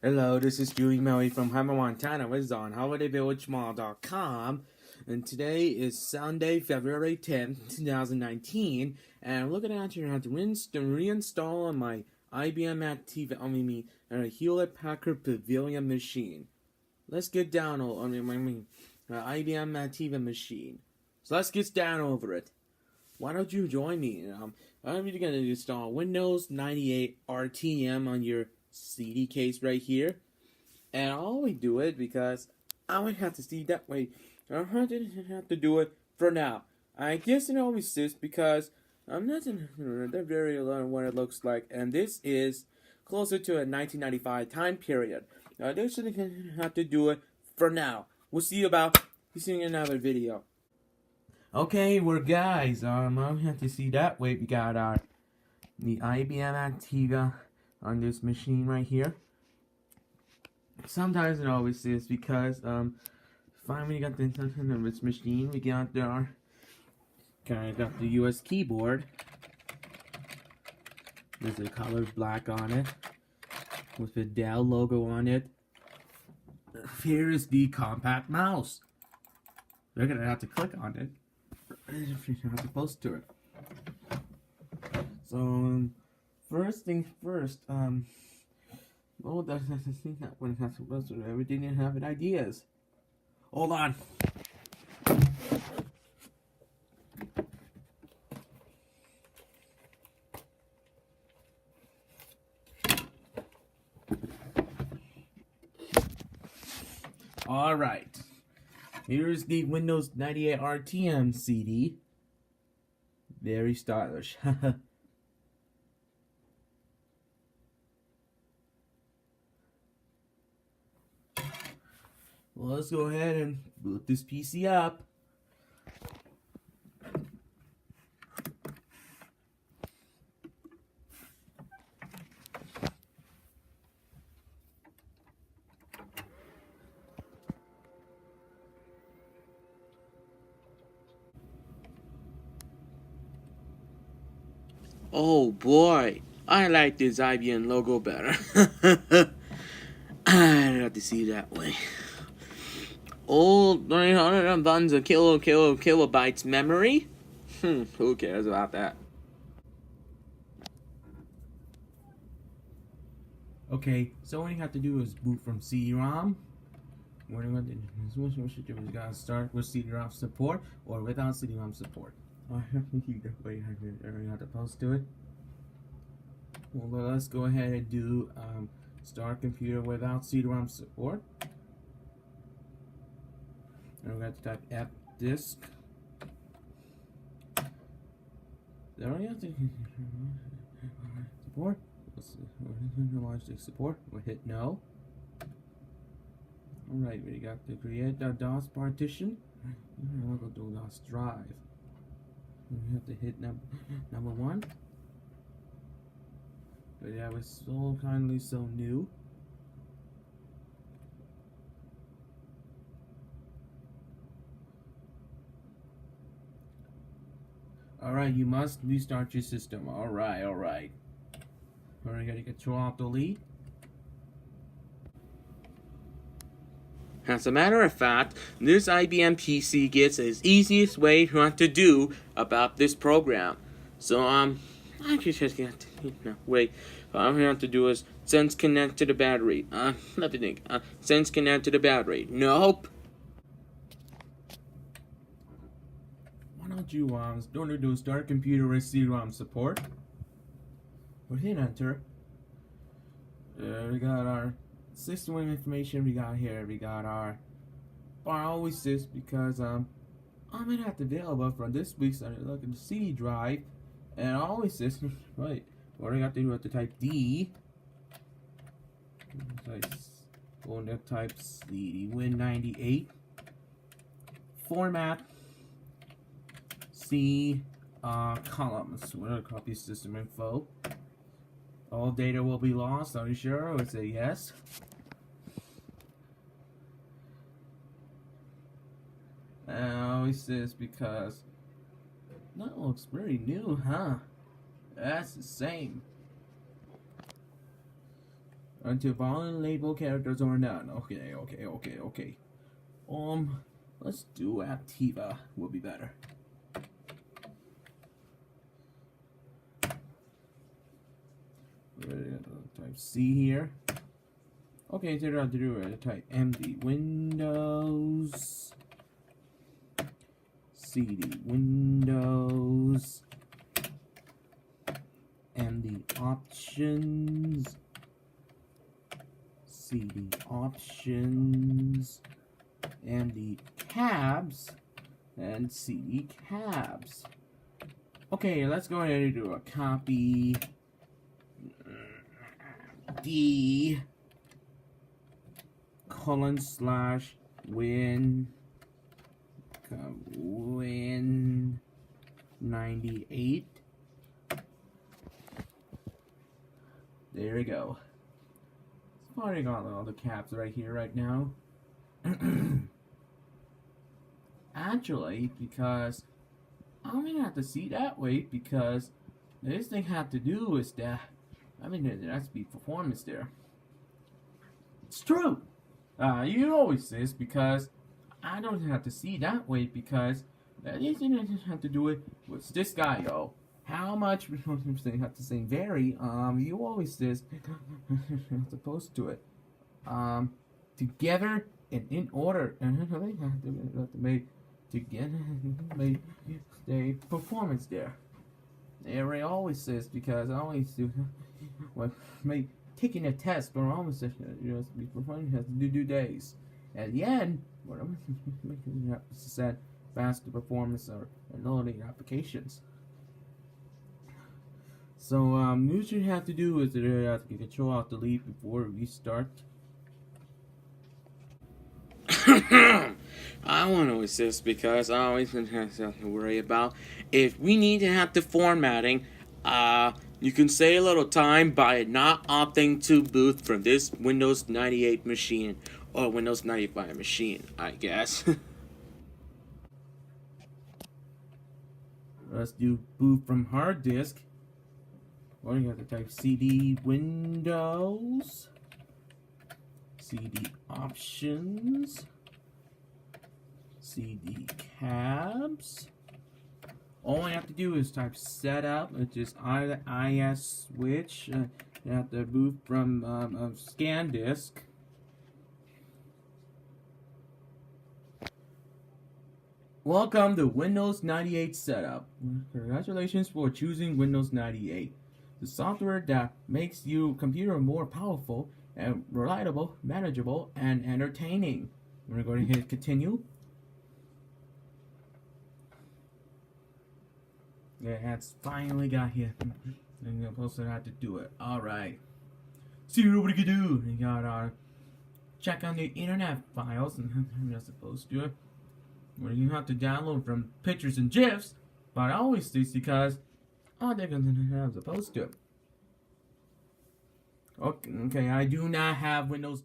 Hello, this is Julie Melly from Hammer, Montana. We're on holidayvillagemall.com, and today is Sunday, February 10th, 2019, and I'm looking at you how to reinstall on my IBM Aptiva, a Hewlett-Packard Pavilion machine. Let's get down on IBM Aptiva machine. So let's get down over it. Why don't you join me? I'm going to install Windows 98 RTM on your CD case right here, and I always do it because I would have to see that way. I don't have to do it for now. I guess it always is because I'm not very learn what it looks like, and this is closer to a 1995 time period. I just have to do it for now. We'll see you in another video. Okay, we're guys. I have to see that way. We got the IBM Aptiva on this machine right here. Sometimes it always is because finally got this machine. We got our got the US keyboard. There's a color black on it with the Dell logo on it. Here is the compact mouse. We're gonna have to click on it. You're not supposed to it. So first things first, that's the thing that when it's supposed to, everything didn't have ideas. Hold on. Alright. Here's the Windows 98 RTM CD. Very stylish. Well, let's go ahead and boot this PC up. Oh boy, I like this IBM logo better. I have to see that way. Old 300 tons of kilobytes memory? Who cares about that? Okay, so what you have to do is boot from CD-ROM. What you should do is you gotta start with CD-ROM support or without CD-ROM support. I have to keep that way. I have to post to it. Well, let's go ahead and do start computer without CD-ROM support. And we're going to type app disk. There we have to support. Launch disk support. We'll hit no. Alright, we got to create our DOS partition. We'll go to DOS drive. We have to hit number 1. But that was so kindly so new. Alright, you must restart your system. Alright. Alright, gotta Control Alt Delete. As a matter of fact, this IBM PC gets the easiest way to do about this program. So I just have to wait. All we have to do is sense connect to the battery. Let me think. Sense connect to the battery. Nope. Why don't you don't do start computer with CD-ROM support? We'll hit enter. We got our system information. We got here. We got our. I always this because I'm gonna have to available from this week's look at the CD drive, and I always this right. What I got to do? I have to type D. Going to type CD Win98 format C columns. We're gonna copy system info. All data will be lost. Are you sure? I would say yes. And I always this because that looks very new, huh? That's the same. until following label characters are done. Okay. Let's do Aptiva. Will be better. Type C here. Okay, so I have to do it. Type MD Windows, CD Windows, MD Options, CD Options, MD Cabs, and CD Cabs. Okay, let's go ahead and do a copy D :/win 98. There we go. It's probably got all the caps right here right now. Actually, because I'm gonna have to see that way, because this thing have to do is that there has to be performance there. It's true. You always say this, because I don't have to see that way, because this thing have to do it with this guy, yo. How much they have to say vary? You always says as opposed to it. Together and in order, and they have to make together the performance there. Ray always says, because I always do taking a test, or almost be performing has to do days. At the end, what I'm making set faster performance or loading applications. So what you have to do is you have to Control Alt Delete before we start. I want to assist, because I always have to worry about if we need to have the formatting. You can save a little time by not opting to boot from this Windows 98 machine or Windows 95 machine, I guess. Let's do boot from hard disk. Well, you have to type CD Windows, CD Options, CD Cabs. All I have to do is type setup, which is IS switch. You have to boot from scan disk. Welcome to Windows 98 setup. Congratulations for choosing Windows 98. The software that makes your computer more powerful and reliable, manageable, and entertaining. We're going to hit continue. Yeah, it's finally got here. And you're supposed to have to do it. Alright. See what we can do. You gotta check on the internet files, and you're supposed to do it. Well, you have to download from pictures and GIFs, but I always do, because they're gonna have supposed to. Okay, I do not have Windows.